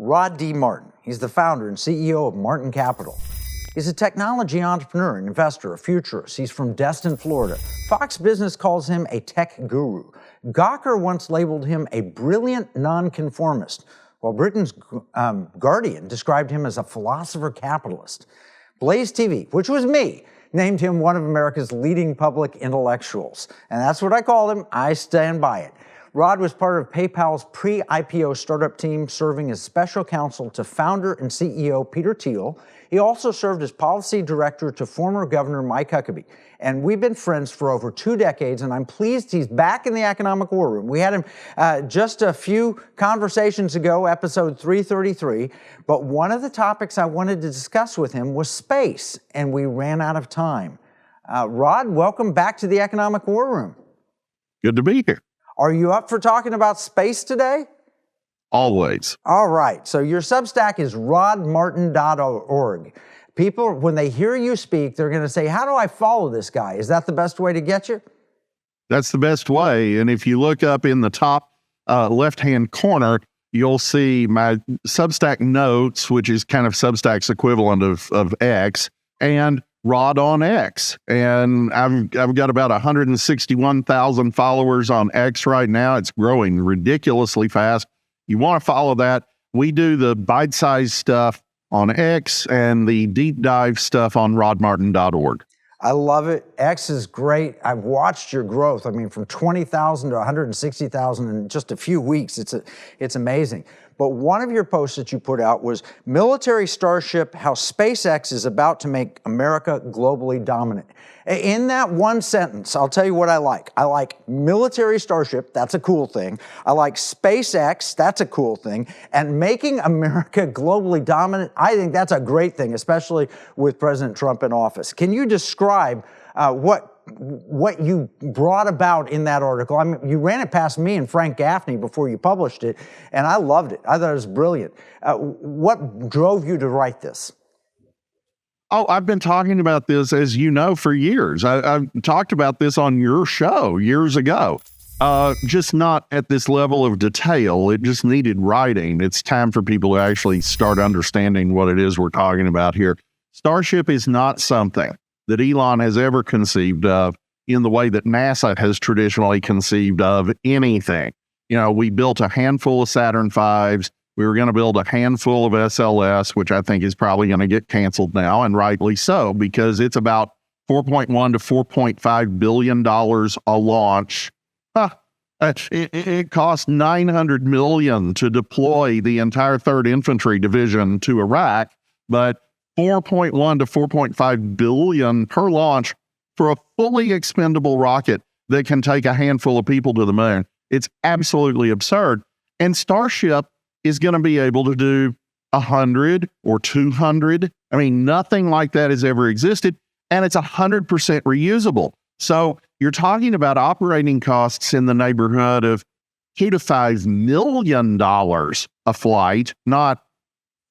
Rod D. Martin. He's the founder and CEO of Martin Capital. He's a technology entrepreneur, an investor, a futurist. He's from Destin, Florida. Fox Business calls him a tech guru. Gawker once labeled him a brilliant nonconformist, while Britain's Guardian described him as a philosopher capitalist. Blaze TV, which was me, named him one of America's leading public intellectuals. And that's what I called him. I stand by it. Rod was part of PayPal's pre-IPO startup team, serving as special counsel to founder and CEO Peter Thiel. He also served as policy director to former Governor Mike Huckabee. And we've been friends for over 2 decades, and I'm pleased he's back in the Economic War Room. We had him just a few conversations ago, episode 333, but one of the topics I wanted to discuss with him was space, and we ran out of time. Rod, welcome back to the Economic War Room. Good to be here. Are you up for talking about space today? Always. All right. So your Substack is rodmartin.org. People, when they hear you speak, they're going to say, how do I follow this guy? Is that the best way to get you? That's the best way. And if you look up in the top left-hand corner, you'll see my Substack notes, which is kind of Substack's equivalent of X, and Rod on X. And I've got about 161,000 followers on X right now. It's growing ridiculously fast. You want to follow that. We do the bite-sized stuff on X and the deep dive stuff on rodmartin.org. I love it. X is great. I've watched your growth. I mean, from 20,000 to 160,000 in just a few weeks. It's amazing. But one of your posts that you put out was military Starship, how SpaceX is about to make America globally dominant. In that one sentence, I'll tell you what I like. I like military Starship, that's a cool thing. I like SpaceX, that's a cool thing. And making America globally dominant, I think that's a great thing, especially with President Trump in office. Can you describe what you brought about in that article? I mean, you ran it past me and Frank Gaffney before you published it, and I loved it. I thought it was brilliant. What drove you to write this? Oh, I've been talking about this, as you know, for years. I've talked about this on your show years ago, just not at this level of detail. It just needed writing. It's time for people to actually start understanding what it is we're talking about here. Starship is not something that Elon has ever conceived of in the way that NASA has traditionally conceived of anything. You know, we built a handful of Saturn V's. We were going to build a handful of SLS, which I think is probably going to get canceled now, and rightly so, because it's about $4.1 to $4.5 billion a launch. It cost $900 million to deploy the entire 3rd Infantry Division to Iraq, but $4.1 to $4.5 billion per launch for a fully expendable rocket that can take a handful of people to the moon. It's absolutely absurd. And Starship is going to be able to do 100 or 200. I mean, nothing like that has ever existed. And it's 100% reusable. So you're talking about operating costs in the neighborhood of $2 to $5 million a flight, not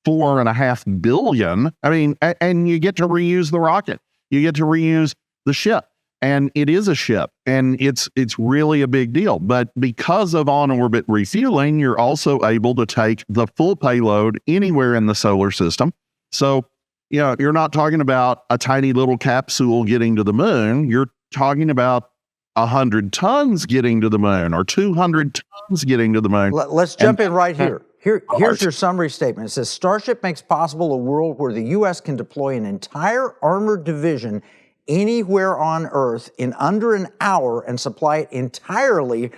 $4.5 billion. I mean, and you get to reuse the rocket. You get to reuse the ship. And it is a ship, and it's really a big deal. But because of on-orbit refueling, you're also able to take the full payload anywhere in the solar system. So, you know, you're not talking about a tiny little capsule getting to the moon. You're talking about 100 tons getting to the moon or 200 tons getting to the moon. Let's jump in right here. Here's your summary statement. It says, Starship makes possible a world where the U.S. can deploy an entire armored division anywhere on Earth in under an hour and supply it entirely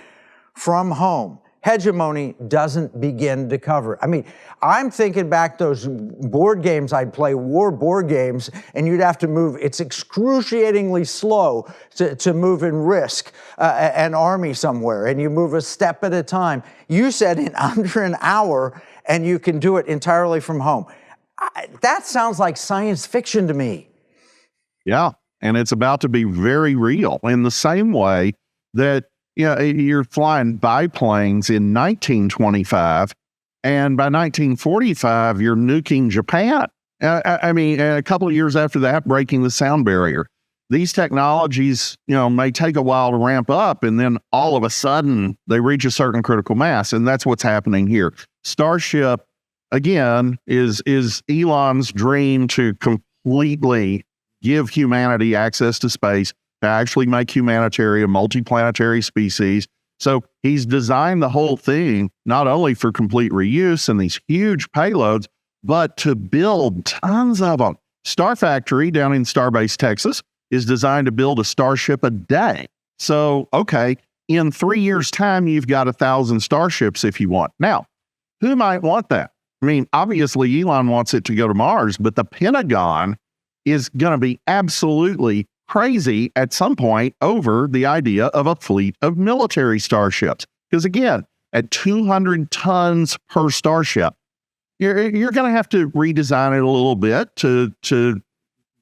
from home. Hegemony doesn't begin to cover it. I mean, I'm thinking back those board games I'd play, war board games, and you'd have to move. It's excruciatingly slow to move in Risk, an army somewhere, and you move a step at a time. You said in under an hour, and you can do it entirely from home. That sounds like science fiction to me. Yeah. And it's about to be very real in the same way that, you know, you're flying biplanes in 1925, and by 1945, you're nuking Japan. I mean, a couple of years after that, breaking the sound barrier. These technologies, you know, may take a while to ramp up, and then all of a sudden they reach a certain critical mass. And that's what's happening here. Starship again, is Elon's dream to completely give humanity access to space, to actually make humanity a multiplanetary species. So he's designed the whole thing not only for complete reuse and these huge payloads, but to build tons of them. Star Factory down in Starbase, Texas, is designed to build a Starship a day. So, okay, in 3 years' time, you've got 1,000 Starships if you want. Now, who might want that? I mean, obviously, Elon wants it to go to Mars, but the Pentagon is going to be absolutely crazy at some point over the idea of a fleet of military starships. Because again, at 200 tons per starship, you're going to have to redesign it a little bit to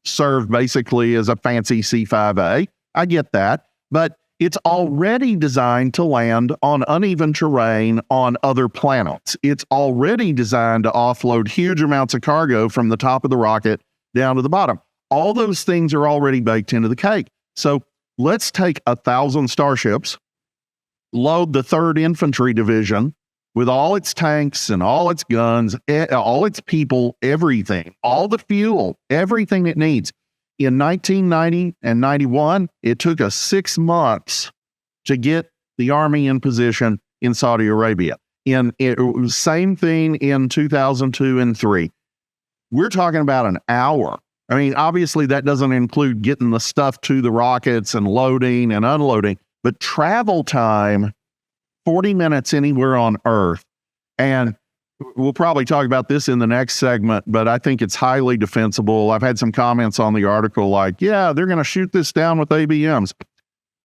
serve basically as a fancy C-5A. I get that, but it's already designed to land on uneven terrain on other planets. It's already designed to offload huge amounts of cargo from the top of the rocket down to the bottom. All those things are already baked into the cake. So let's take 1,000 starships, load the 3rd Infantry Division with all its tanks and all its guns, all its people, everything, all the fuel, everything it needs. In 1990 and 91, it took us 6 months to get the Army in position in Saudi Arabia. Same thing in 2002 and 3. We're talking about an hour. I mean, obviously that doesn't include getting the stuff to the rockets and loading and unloading, but travel time, 40 minutes anywhere on Earth. And we'll probably talk about this in the next segment, but I think it's highly defensible. I've had some comments on the article like, yeah, they're going to shoot this down with ABMs.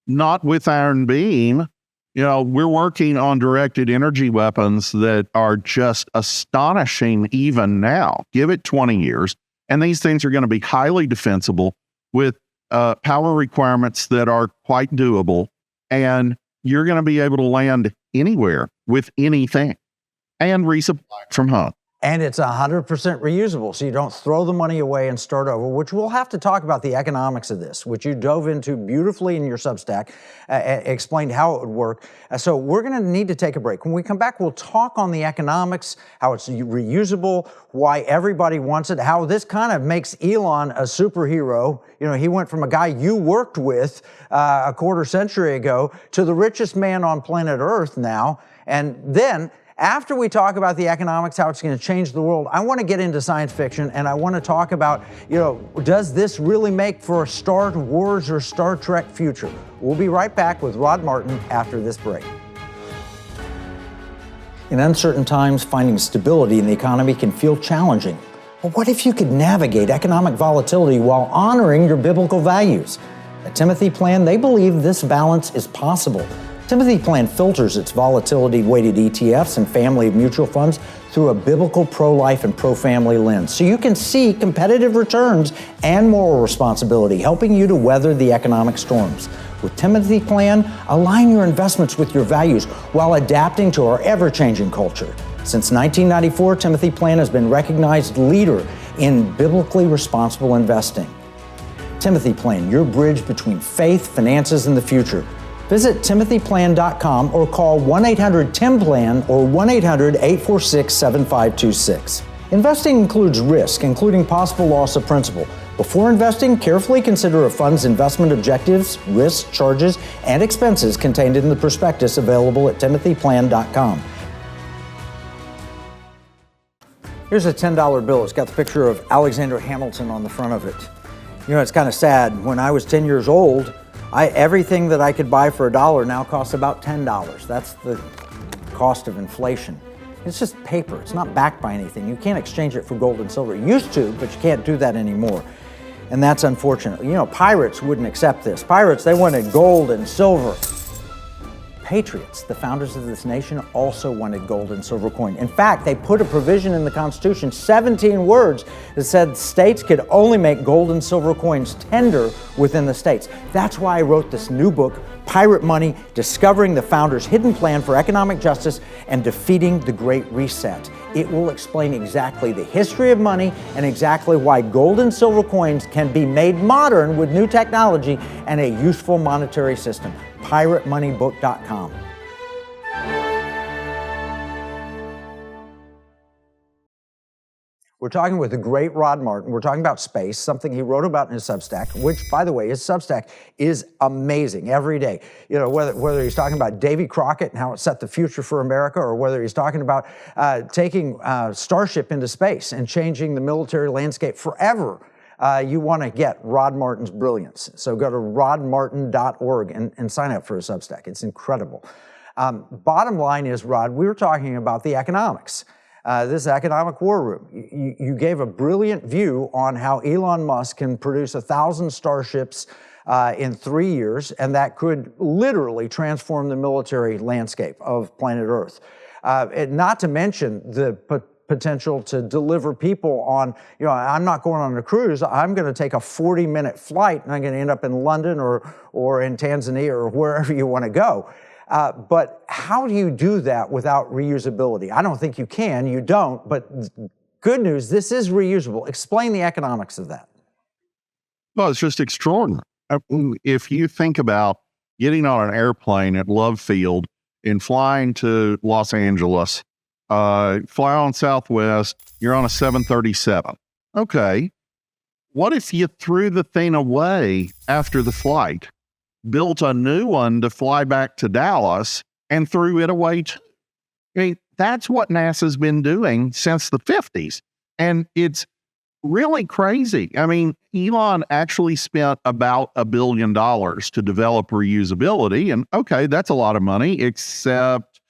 Not with Iron Beam. You know, we're working on directed energy weapons that are just astonishing even now. Give it 20 years. And these things are going to be highly defensible with power requirements that are quite doable. And you're going to be able to land anywhere with anything and resupply from home. And it's 100% reusable, so you don't throw the money away and start over, which we'll have to talk about the economics of this, which you dove into beautifully in your Substack, explained how it would work. So we're going to need to take a break. When we come back, we'll talk on the economics, how it's reusable, why everybody wants it, how this kind of makes Elon a superhero. You know, he went from a guy you worked with a quarter century ago to the richest man on planet Earth now. And then, after we talk about the economics, how it's going to change the world, I want to get into science fiction, and I want to talk about, you know, does this really make for a Star Wars or Star Trek future? We'll be right back with Rod Martin after this break. In uncertain times, finding stability in the economy can feel challenging. But what if you could navigate economic volatility while honoring your biblical values? At Timothy Plan, they believe this balance is possible. Timothy Plan filters its volatility-weighted ETFs and family of mutual funds through a biblical pro-life and pro-family lens, so you can see competitive returns and moral responsibility, helping you to weather the economic storms. With Timothy Plan, align your investments with your values while adapting to our ever-changing culture. Since 1994, Timothy Plan has been recognized leader in biblically responsible investing. Timothy Plan, your bridge between faith, finances, and the future. Visit timothyplan.com or call 1-800-TIM-PLAN or 1-800-846-7526. Investing includes risk, including possible loss of principal. Before investing, carefully consider a fund's investment objectives, risks, charges, and expenses contained in the prospectus available at timothyplan.com. Here's a $10 bill. It's got the picture of Alexander Hamilton on the front of it. You know, it's kind of sad. When I was 10 years old, everything that I could buy for $1 now costs about $10. That's the cost of inflation. It's just paper. It's not backed by anything. You can't exchange it for gold and silver. You used to, but you can't do that anymore. And that's unfortunate. You know, pirates wouldn't accept this. Pirates, they wanted gold and silver. Patriots, the founders of this nation, also wanted gold and silver coin. In fact, they put a provision in the Constitution, 17 words, that said states could only make gold and silver coins tender within the states. That's why I wrote this new book, Pirate Money, Discovering the Founders' Hidden Plan for Economic Justice and Defeating the Great Reset. It will explain exactly the history of money and exactly why gold and silver coins can be made modern with new technology and a useful monetary system. PirateMoneyBook.com. We're talking with the great Rod Martin. We're talking about space, something he wrote about in his Substack, which, by the way, his Substack is amazing every day. You know, whether he's talking about Davy Crockett and how it set the future for America, or whether he's talking about taking Starship into space and changing the military landscape forever. You want to get Rod Martin's brilliance. So go to rodmartin.org and sign up for a Substack. It's incredible. Bottom line is, Rod, we were talking about the economics. This economic war room. You gave a brilliant view on how Elon Musk can produce 1,000 Starships in 3 years, and that could literally transform the military landscape of planet Earth. Not to mention the potential to deliver people on, you know, I'm not going on a cruise, I'm going to take a 40-minute flight and I'm going to end up in London or in Tanzania or wherever you want to go. But how do you do that without reusability? I don't think you can, you don't, but good news, this is reusable. Explain the economics of that. Well, it's just extraordinary. If you think about getting on an airplane at Love Field and flying to Los Angeles, fly on Southwest, you're on a 737. Okay. What if you threw the thing away after the flight, built a new one to fly back to Dallas, and threw it away too? I mean, that's what NASA's been doing since the 50s. And it's really crazy. I mean, Elon actually spent about $1 billion to develop reusability. And okay, that's a lot of money, except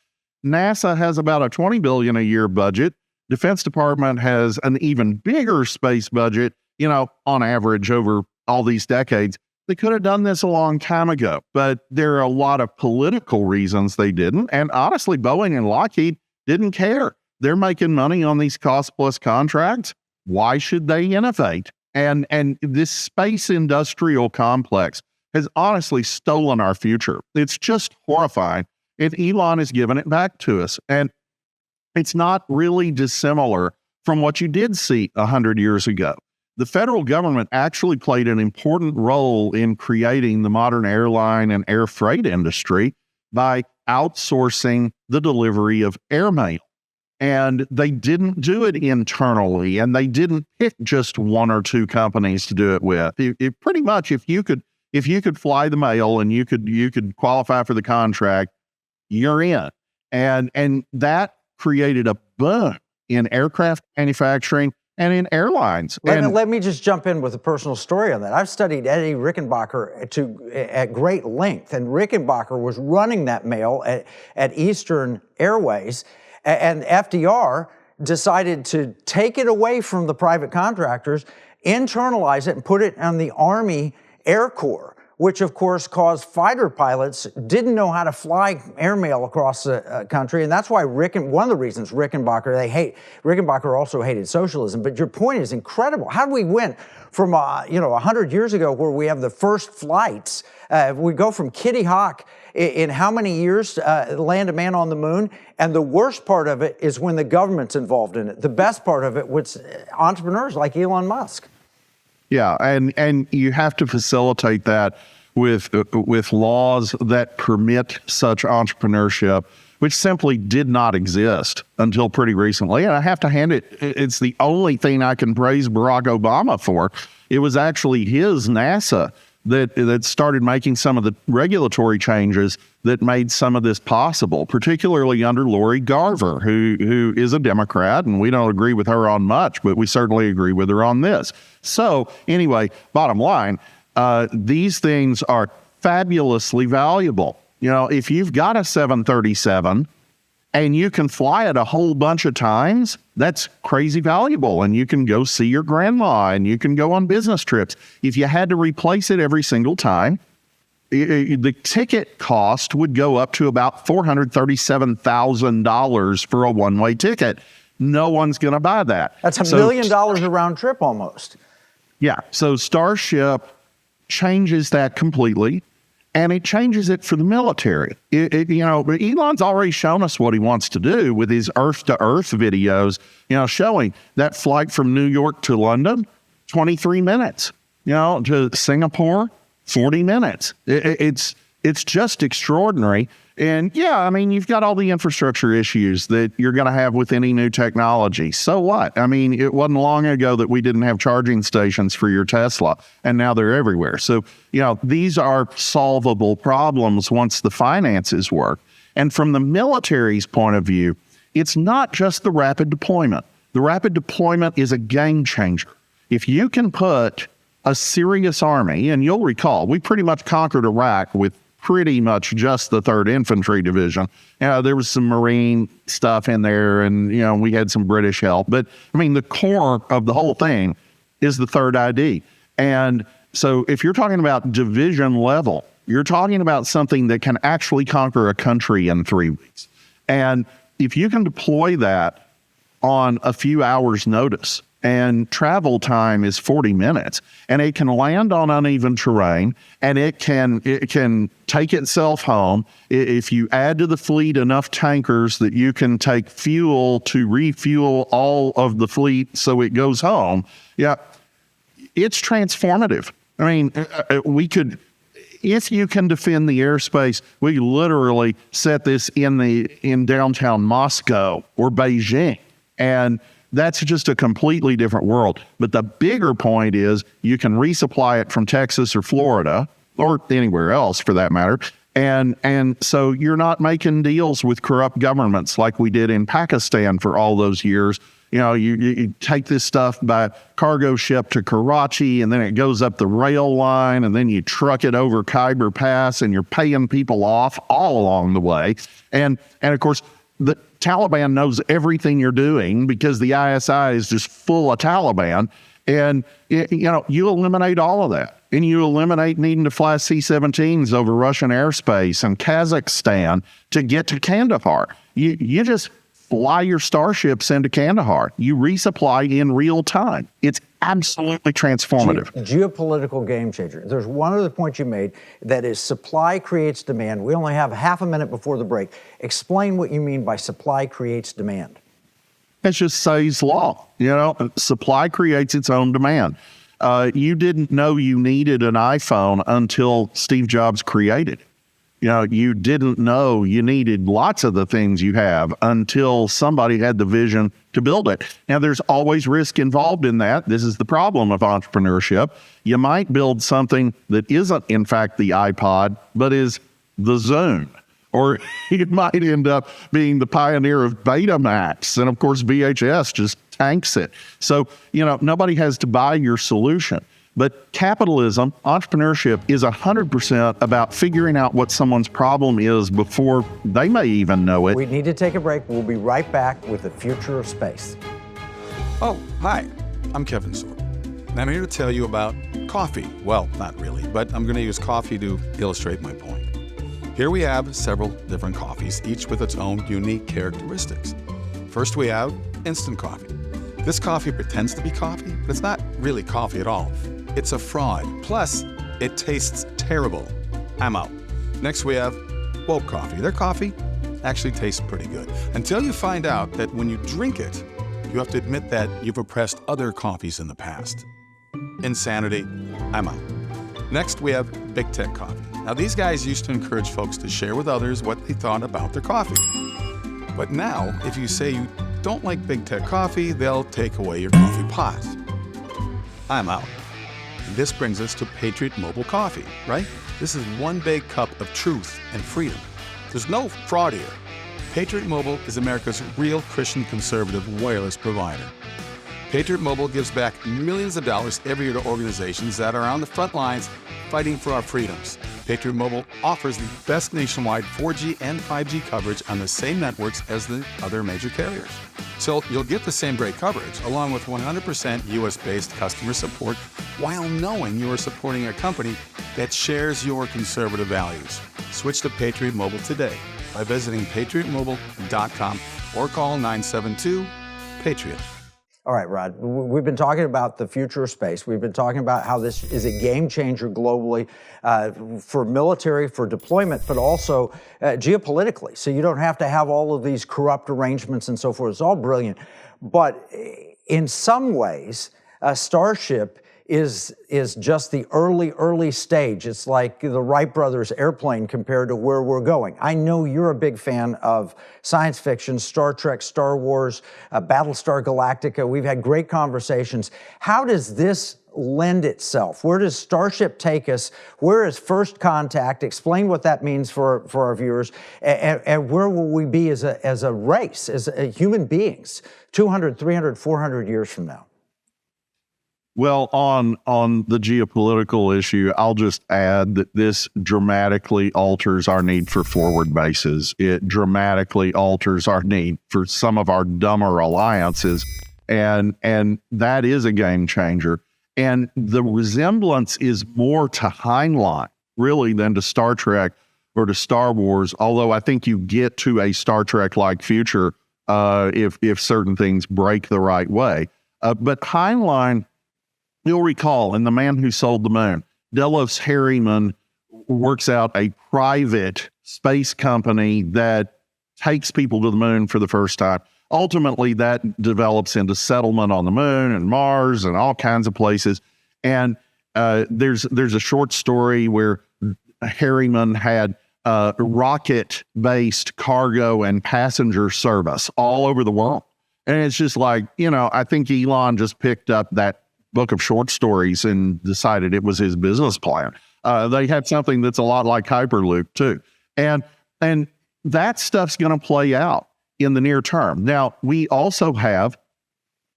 NASA has about a $20 billion a year budget. Defense Department has an even bigger space budget, you know, on average over all these decades. They could have done this a long time ago, but there are a lot of political reasons they didn't. And honestly, Boeing and Lockheed didn't care. They're making money on these cost-plus contracts. Why should they innovate? And this space industrial complex has honestly stolen our future. It's just horrifying. And Elon has given it back to us. And it's not really dissimilar from what you did see 100 years ago. The federal government actually played an important role in creating the modern airline and air freight industry by outsourcing the delivery of airmail. And they didn't do it internally, and they didn't pick just one or two companies to do it with. It pretty much, if you could fly the mail and you could qualify for the contract, you're in. And that created a boom in aircraft manufacturing and in airlines. Let me just jump in with a personal story on that. I've studied Eddie Rickenbacker at great length, and Rickenbacker was running that mail at Eastern Airways, and FDR decided to take it away from the private contractors, internalize it, and put it on the Army Air Corps, which of course caused fighter pilots didn't know how to fly airmail across the country. And that's why one of the reasons Rickenbacker also hated socialism. But your point is incredible. How do we went from 100 years ago, where we have the first flights, we go from Kitty Hawk in how many years land a man on the moon? And the worst part of it is when the government's involved in it. The best part of it was entrepreneurs like Elon Musk. Yeah, and you have to facilitate that with laws that permit such entrepreneurship, which simply did not exist until pretty recently. And I have to hand it's the only thing I can praise Barack Obama for. It was actually his NASA that started making some of the regulatory changes that made some of this possible, particularly under Lori Garver, who is a Democrat, and we don't agree with her on much, but we certainly agree with her on this. So anyway, bottom line, these things are fabulously valuable. You know, if you've got a 737 and you can fly it a whole bunch of times, that's crazy valuable. And you can go see your grandma and you can go on business trips. If you had to replace it every single time, the ticket cost would go up to about $437,000 for a one-way ticket. No one's going to buy that. That's $1 million a round trip almost. Yeah. So Starship changes that completely. And it changes it for the military. Elon's already shown us what he wants to do with his Earth-to-Earth videos, showing that flight from New York to London, 23 minutes, to Singapore, 40 minutes. It's It's just extraordinary. And yeah, I mean, you've got all the infrastructure issues that you're going to have with any new technology. So what? I mean, it wasn't long ago that we didn't have charging stations for your Tesla, and now they're everywhere. So, these are solvable problems once the finances work. And from the military's point of view, it's not just the rapid deployment. The rapid deployment is a game changer. If you can put a serious army, and you'll recall, we pretty much conquered Iraq with pretty much just the 3rd Infantry Division. There was some Marine stuff in there, and, we had some British help. But, I mean, the core of the whole thing is the 3rd ID. And so if you're talking about division level, you're talking about something that can actually conquer a country in 3 weeks. And if you can deploy that on a few hours' notice, and travel time is 40 minutes, and it can land on uneven terrain, and it can take itself home. If you add to the fleet enough tankers that you can take fuel to refuel all of the fleet so it goes home, it's transformative. I mean, we could, if you can defend the airspace, we literally set this in downtown Moscow or Beijing, and that's just a completely different world. But the bigger point is you can resupply it from Texas or Florida or anywhere else for that matter. And so you're not making deals with corrupt governments like we did in Pakistan for all those years. You take this stuff by cargo ship to Karachi, and then it goes up the rail line, and then you truck it over Khyber Pass, and you're paying people off all along the way. And of course, the Taliban knows everything you're doing because the ISI is just full of Taliban. And, you eliminate all of that. And you eliminate needing to fly C-17s over Russian airspace and Kazakhstan to get to Kandahar. You just fly your Starships into Kandahar. You resupply in real time. It's absolutely transformative. Geopolitical game changer. There's one other point you made, that is supply creates demand. We only have half a minute before the break. Explain what you mean by supply creates demand. It's just Say's law. Supply creates its own demand. You didn't know you needed an iPhone until Steve Jobs created it. You didn't know you needed lots of the things you have until somebody had the vision to build it. Now, there's always risk involved in that. This is the problem of entrepreneurship. You might build something that isn't, in fact, the iPod, but is the Zune. Or you might end up being the pioneer of Betamax. And, of course, VHS just tanks it. So, nobody has to buy your solution. But capitalism, entrepreneurship, is 100% about figuring out what someone's problem is before they may even know it. We need to take a break. We'll be right back with the future of space. Oh, hi. I'm Kevin Sorb, and I'm here to tell you about coffee. Well, not really, but I'm going to use coffee to illustrate my point. Here we have several different coffees, each with its own unique characteristics. First, we have instant coffee. This coffee pretends to be coffee, but it's not really coffee at all. It's a fraud. Plus, it tastes terrible. I'm out. Next, we have woke coffee. Their coffee actually tastes pretty good, until you find out that when you drink it, you have to admit that you've oppressed other coffees in the past. Insanity. I'm out. Next, we have big tech coffee. Now, these guys used to encourage folks to share with others what they thought about their coffee. But now, if you say you don't like big tech coffee, they'll take away your coffee pot. I'm out. And this brings us to Patriot Mobile Coffee, right? This is one big cup of truth and freedom. There's no fraud here. Patriot Mobile is America's real Christian conservative wireless provider. Patriot Mobile gives back millions of dollars every year to organizations that are on the front lines fighting for our freedoms. Patriot Mobile offers the best nationwide 4G and 5G coverage on the same networks as the other major carriers. So you'll get the same great coverage, along with 100% US-based customer support, while knowing you are supporting a company that shares your conservative values. Switch to Patriot Mobile today by visiting patriotmobile.com or call 972-PATRIOT. All right, Rod, we've been talking about the future of space. We've been talking about how this is a game changer globally for military, for deployment, but also geopolitically. So you don't have to have all of these corrupt arrangements and so forth. It's all brilliant. But in some ways, Starship is just the early stage. It's like the Wright brothers airplane compared to where we're going. I know you're a big fan of science fiction, Star Trek, Star Wars, Battlestar Galactica. We've had great conversations. How does this lend itself? Where does Starship take us? Where is first contact? Explain what that means for our viewers. And where will we be as a race, as human beings, 200, 300, 400 years from now? Well, on the geopolitical issue, I'll just add that this dramatically alters our need for forward bases. It dramatically alters our need for some of our dumber alliances, and that is a game changer. And the resemblance is more to Heinlein, really, than to Star Trek or to Star Wars, although I think you get to a Star Trek-like future if certain things break the right way. But Heinlein, you'll recall, in The Man Who Sold the Moon, Delos Harriman works out a private space company that takes people to the moon for the first time. Ultimately, that develops into settlement on the moon and Mars and all kinds of places. And there's a short story where Harriman had rocket-based cargo and passenger service all over the world. And it's just like, I think Elon just picked up that book of short stories and decided it was his business plan. They had something that's a lot like Hyperloop too. And that stuff's going to play out in the near term. Now, we also have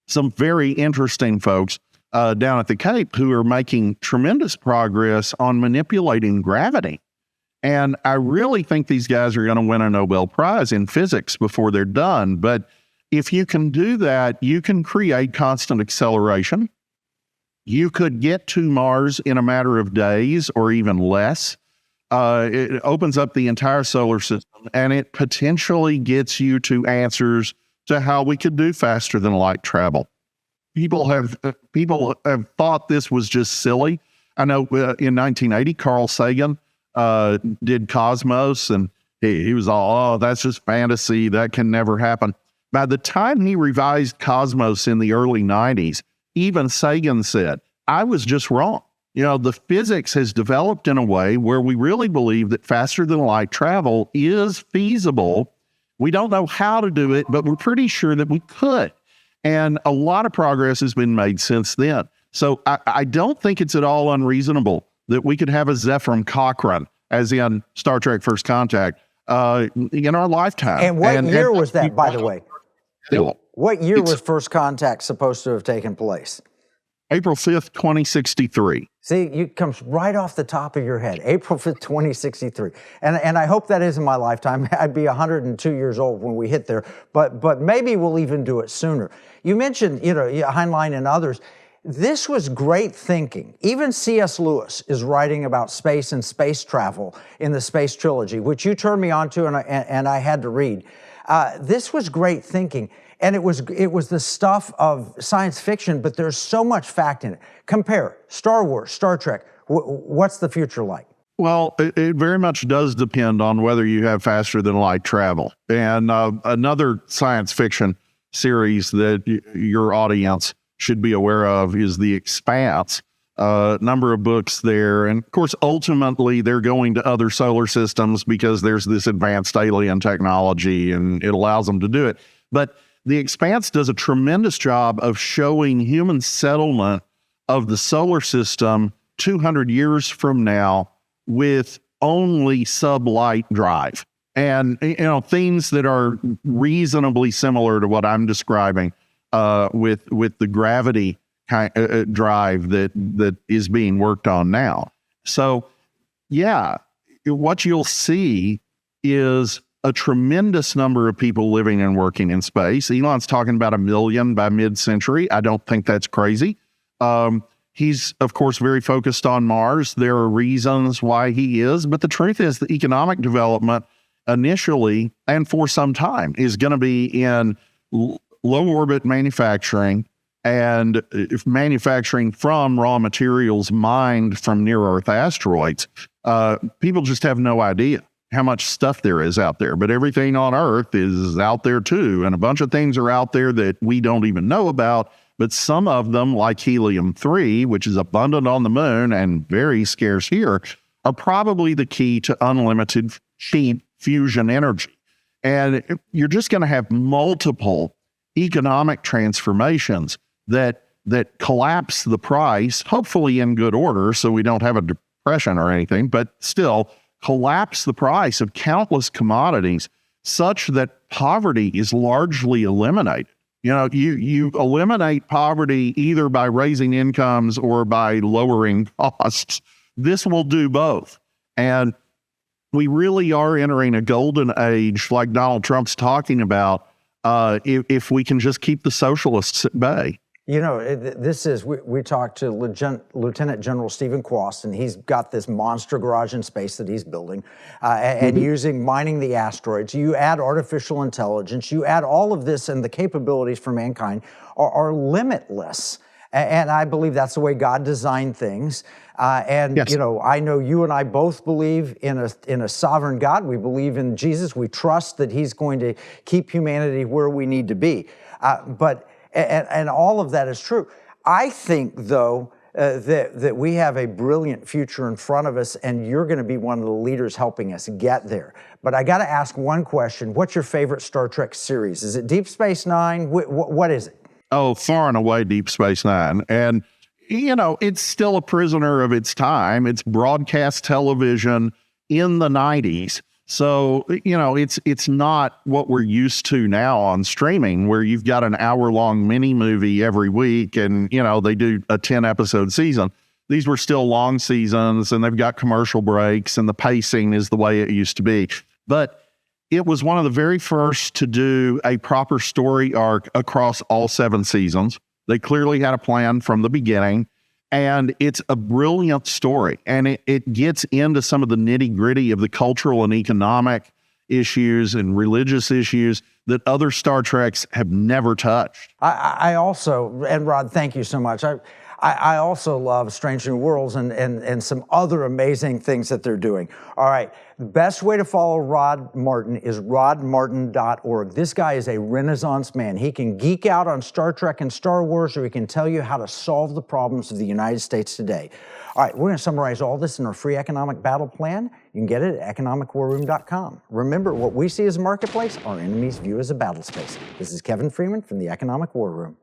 some very interesting folks down at the Cape who are making tremendous progress on manipulating gravity. And I really think these guys are going to win a Nobel Prize in physics before they're done. But if you can do that, you can create constant acceleration. You could get to Mars in a matter of days or even less. It opens up the entire solar system, and it potentially gets you to answers to how we could do faster than light travel. People have thought this was just silly. I know in 1980, Carl Sagan did Cosmos, and he was all, oh, that's just fantasy. That can never happen. By the time he revised Cosmos in the early 90s, even Sagan said, I was just wrong. The physics has developed in a way where we really believe that faster than light travel is feasible. We don't know how to do it, but we're pretty sure that we could. And a lot of progress has been made since then. So I don't think it's at all unreasonable that we could have a Zefram Cochrane, as in Star Trek First Contact, in our lifetime. And what year was that, by the way? What year was First Contact supposed to have taken place? April 5th, 2063. See, it comes right off the top of your head, April 5th, 2063. And I hope that is in my lifetime. I'd be 102 years old when we hit there, but maybe we'll even do it sooner. You mentioned, Heinlein and others. This was great thinking. Even C.S. Lewis is writing about space and space travel in the Space Trilogy, which you turned me on to and I had to read. This was great thinking. And it was the stuff of science fiction, but there's so much fact in it. Compare Star Wars, Star Trek. What's the future like? Well, it very much does depend on whether you have faster than light travel. And another science fiction series that your audience should be aware of is The Expanse. Number of books there. And of course, ultimately, they're going to other solar systems because there's this advanced alien technology and it allows them to do it. But The Expanse does a tremendous job of showing human settlement of the solar system 200 years from now with only sublight drive. And, themes that are reasonably similar to what I'm describing with the gravity drive that is being worked on now. So, yeah, what you'll see is a tremendous number of people living and working in space. Elon's talking about 1 million by mid-century. I don't think that's crazy. He's, of course, very focused on Mars. There are reasons why he is, but the truth is the economic development initially and for some time is going to be in low-orbit manufacturing and manufacturing from raw materials mined from near-Earth asteroids. People just have no idea how much stuff there is out there, but everything on Earth is out there too. And a bunch of things are out there that we don't even know about but some of them, like helium-3, which is abundant on the moon and very scarce here, are probably the key to unlimited cheap fusion energy. And you're just going to have multiple economic transformations that collapse the price, hopefully in good order, so we don't have a depression or anything, but still collapse the price of countless commodities such that poverty is largely eliminated. You know, you eliminate poverty either by raising incomes or by lowering costs. This will do both. And we really are entering a golden age, like Donald Trump's talking about, if we can just keep the socialists at bay. You know, we talked to Lieutenant General Stephen Quast, and he's got this monster garage in space that he's building, and using mining the asteroids. You add artificial intelligence, you add all of this, and the capabilities for mankind are limitless. And I believe that's the way God designed things. Yes. You know, I know you and I both believe in a sovereign God. We believe in Jesus. We trust that he's going to keep humanity where we need to be. And all of that is true. I think, though, that we have a brilliant future in front of us, and you're going to be one of the leaders helping us get there. But I got to ask one question. What's your favorite Star Trek series? Is it Deep Space Nine? What is it? Oh, far and away Deep Space Nine. And, you know, it's still a prisoner of its time. It's broadcast television in the 90s. So, you know, it's not what we're used to now on streaming, where you've got an hour-long mini movie every week and, you know, they do a 10-episode season. These were still long seasons, and they've got commercial breaks, and the pacing is the way it used to be. But it was one of the very first to do a proper story arc across all 7 seasons. They clearly had a plan from the beginning, and it's a brilliant story. And it gets into some of the nitty-gritty of the cultural and economic issues and religious issues that other Star Treks have never touched. I also, and Rod, thank you so much. I also love Strange New Worlds and some other amazing things that they're doing. All right, the best way to follow Rod Martin is rodmartin.org. This guy is a Renaissance man. He can geek out on Star Trek and Star Wars, or he can tell you how to solve the problems of the United States today. All right, we're going to summarize all this in our free economic battle plan. You can get it at economicwarroom.com. Remember, what we see as a marketplace, our enemies view as a battle space. This is Kevin Freeman from the Economic War Room.